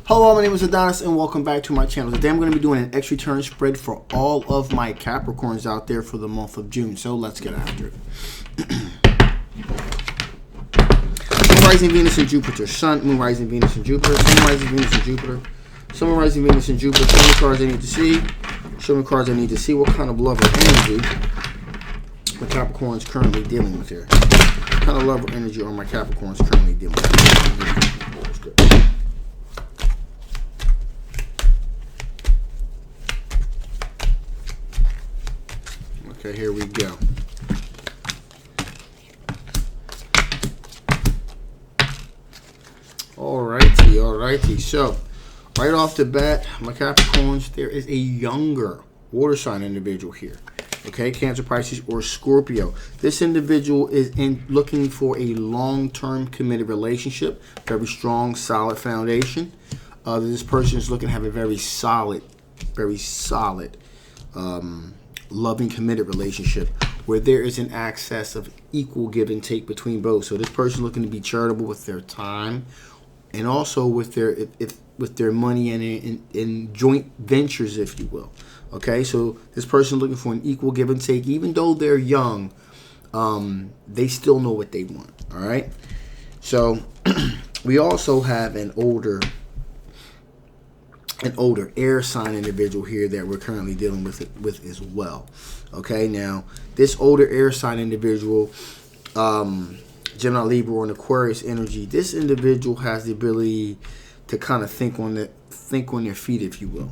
Hello, my name is Adonis and welcome back to my channel. Today I'm going to be doing an X return spread for all of my Capricorns out there for the month of June. So let's get after it. Sun, rising Venus and Jupiter. Sun, Moon, rising Venus and Jupiter. Sun, rising Venus and Jupiter. Sun, rising Venus and Jupiter. Show me cards I need to see. Show me cards I need to see. What kind of love or energy my Capricorns currently dealing with here? What kind of love or energy are my Capricorns currently dealing with? Okay, here we go. Alrighty. So, right off the bat, my Capricorns, there is a younger water sign individual here. Okay, Cancer, Pisces, or Scorpio. This individual is looking for a long-term committed relationship, very strong, solid foundation. This person is looking to have a very solid, loving, committed relationship where there is an access of equal give and take between both. So this person looking to be charitable with their time and also with their money and in joint ventures, if you will. Okay, so this person looking for an equal give and take. Even though they're young, they still know what they want. All right, so we also have an older air sign individual here that we're currently dealing with as well. Okay, now this older air sign individual, Gemini, Libra, and Aquarius energy. This individual has the ability to kind of think on their feet, if you will.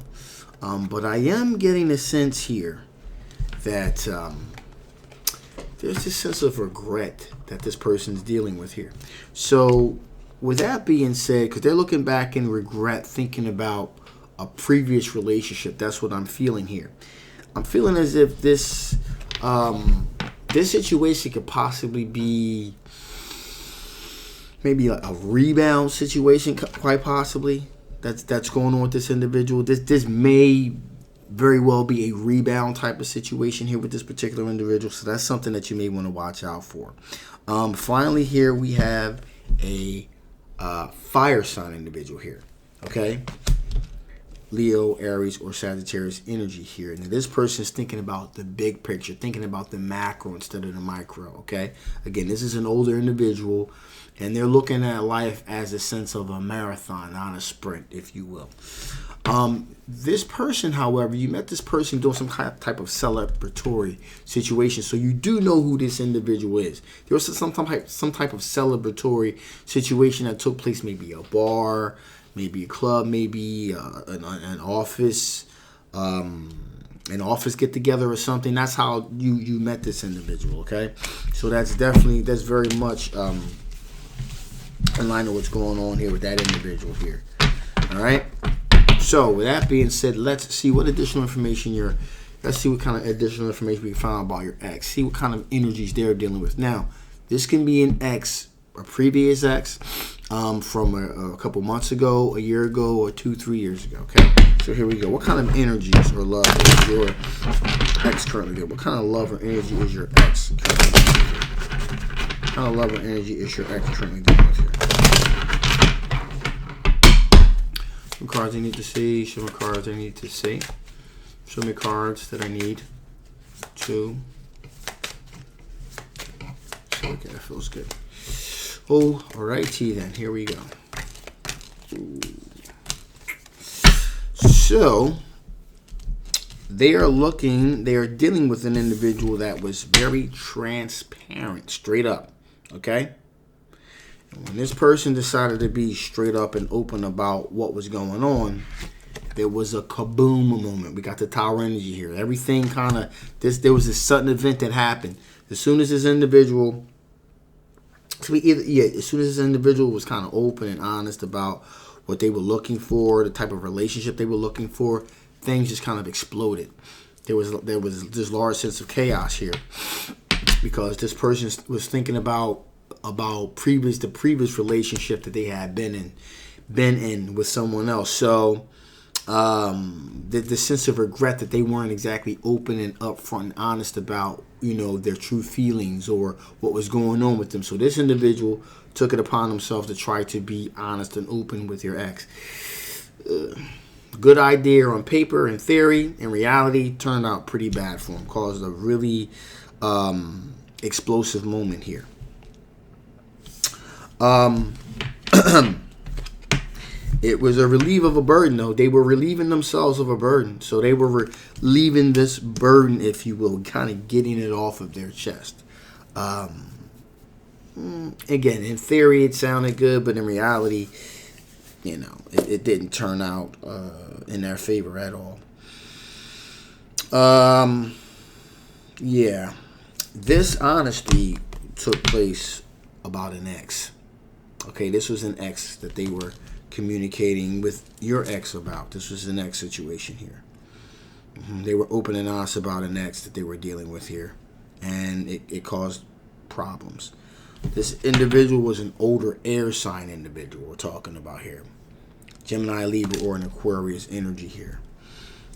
But I am getting a sense here that there's this sense of regret that this person's dealing with here. So with that being said, because they're looking back in regret, thinking about a previous relationship, that's what I'm feeling here. I'm feeling as if this situation could possibly be maybe a rebound situation, quite possibly. That's going on with this individual. This may very well be a rebound type of situation here with this particular individual. So that's something that you may want to watch out for. Finally, here we have a fire sign individual here. Okay. Leo, Aries, or Sagittarius energy here. And this person is thinking about the big picture, thinking about the macro instead of the micro, okay? Again, this is an older individual, and they're looking at life as a sense of a marathon, not a sprint, if you will. This person, however, you met this person doing some type of celebratory situation, so you do know who this individual is. There was some type of celebratory situation that took place, maybe a bar, maybe a club, maybe an office get together or something. That's how you met this individual. Okay, so that's very much in line with what's going on here with that individual here. All right. So with that being said, let's see what additional information let's see what kind of additional information we can find about your ex. See what kind of energies they're dealing with. Now, this can be an ex, a previous ex, from a couple months ago, a year ago, or 2-3 years ago. Okay, so here we go. What kind of energies or love is your ex currently doing? What kind of love or energy is your ex currently doing? What kind of love or energy is your ex currently doing with here? Some cards I need to see. Show me cards I need to see. Show me cards that I need to. Okay, that feels good. Oh, alrighty then. Here we go. Ooh. So they are dealing with an individual that was very transparent, straight up. Okay? And when this person decided to be straight up and open about what was going on, there was a kaboom moment. We got the Tower energy here. Everything there was this sudden event that happened. As soon as this individual was kind of open and honest about what they were looking for, the type of relationship they were looking for, things just kind of exploded. There was this large sense of chaos here because this person was thinking about the previous relationship that they had been in with someone else. So the sense of regret that they weren't exactly open and upfront and honest about, their true feelings or what was going on with them. So this individual took it upon himself to try to be honest and open with your ex. good idea on paper, in theory, in reality, turned out pretty bad for him. Caused a really explosive moment here. It was a relief of a burden, though. They were relieving themselves of a burden. So they were relieving this burden, if you will, kind of getting it off of their chest. Again, in theory, it sounded good, but in reality, it didn't turn out in their favor at all. Yeah. This honesty took place about an ex. Okay, this was an ex that they were communicating with your ex about. This was an ex situation here. They were open and honest about an ex that they were dealing with here, and it caused problems. This individual was an older air sign individual we're talking about here. Gemini, Libra, or an Aquarius energy here.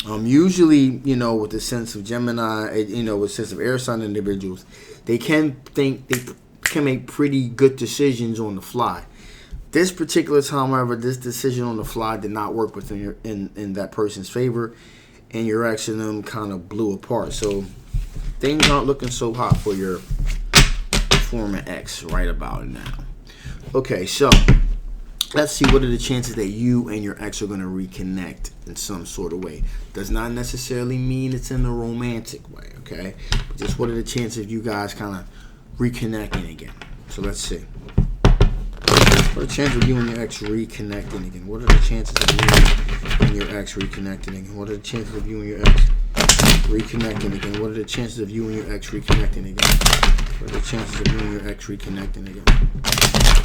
Usually, with the sense of Gemini, with sense of air sign individuals, they can make pretty good decisions on the fly. This particular time, however, this decision on the fly did not work within in that person's favor, and your ex and them kind of blew apart. So things aren't looking so hot for your former ex right about now. Okay, so let's see, what are the chances that you and your ex are going to reconnect in some sort of way? Does not necessarily mean it's in a romantic way, okay? But just what are the chances of you guys kind of reconnecting again? So let's see. What are the chances of you and your ex reconnecting again? What are the chances of you and your ex reconnecting again? What are the chances of you and your ex reconnecting again? What are the chances of you and your ex reconnecting again? What are the chances of you and your ex reconnecting again?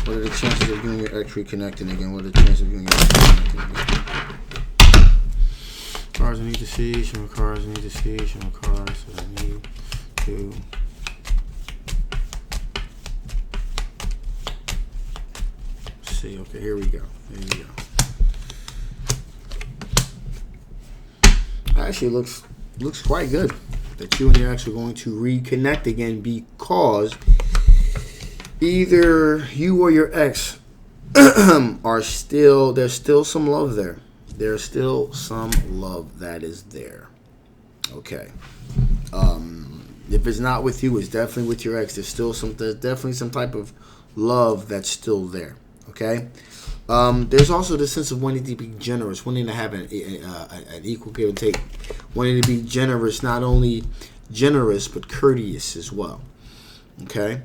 What are the chances of you and your ex reconnecting again? What are the chances of you and your ex reconnecting again? Cards I need to see. Show me cards I need to see. Show me cards that I need to. See. Okay, here we go. Here we go. Actually, looks quite good that you and your ex are going to reconnect again, because either you or your ex there's still some love there. There's still some love that is there. Okay. If it's not with you, it's definitely with your ex. There's definitely some type of love that's still there. Okay. There's also the sense of wanting to be generous, wanting to have an equal give and take, wanting to be generous, not only generous but courteous as well. Okay.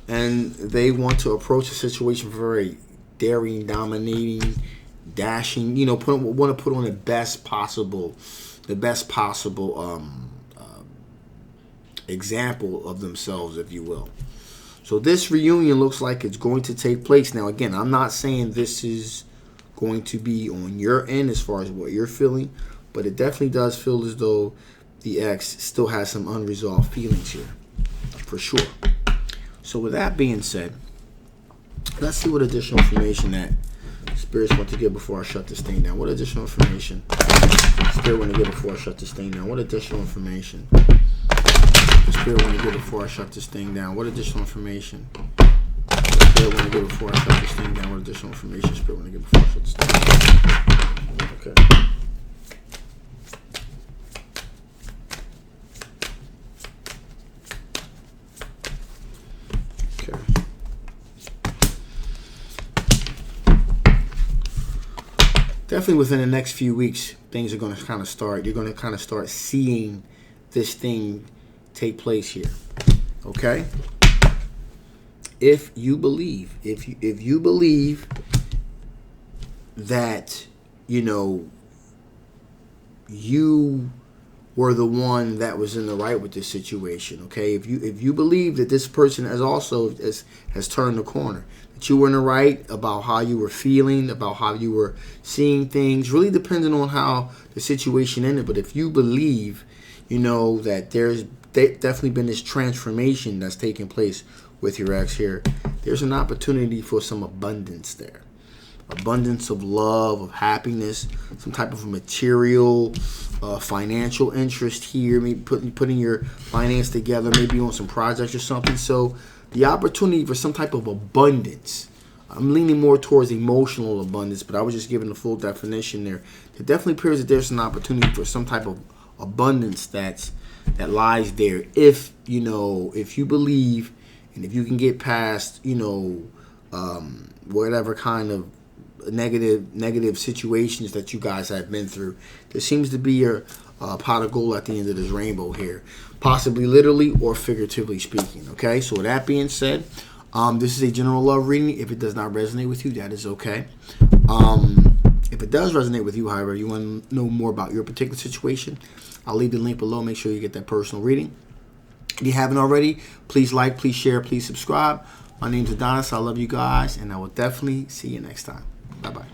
And they want to approach a situation very daring, dominating, dashing. Want to put on the best possible example of themselves, if you will. So this reunion looks like it's going to take place. Now, again, I'm not saying this is going to be on your end as far as what you're feeling, but it definitely does feel as though the ex still has some unresolved feelings here, for sure. So with that being said, let's see what additional information that spirits want to give before I shut this thing down. What additional information spirit want to give before I shut this thing down? What additional information spirit want to give before I shut this thing down? What additional information spirit want to give before I shut this thing down? What additional information spirit want to give before I shut this thing down? Okay. Definitely within the next few weeks, things are going to kind of start. You're going to kind of start seeing this thing take place here. Okay? If you believe that, you were the one that was in the right with this situation, okay? If you believe that this person has turned the corner, that you were in the right about how you were feeling, about how you were seeing things, really depending on how the situation ended. But if you believe, that there's definitely been this transformation that's taking place with your ex here, there's an opportunity for some abundance there. Abundance of love, of happiness, some type of material, financial interest here, maybe putting your finance together, maybe on some projects or something. So the opportunity for some type of abundance I'm leaning more towards emotional abundance, but I was just giving the full definition there. It definitely appears that there's an opportunity for some type of abundance that lies there. If if you believe, and if you can get past, whatever kind of negative situations that you guys have been through, there seems to be a pot of gold at the end of this rainbow here, possibly literally or figuratively speaking. Okay, so with that being said, this is a general love reading. If it does not resonate with you, that is okay. If it does resonate with you, however, you want to know more about your particular situation, I'll leave the link below. Make sure you get that personal reading. If you haven't already, please like, please share, please subscribe. My name's Adonis. I love you guys, and I will definitely see you next time. Bye-bye.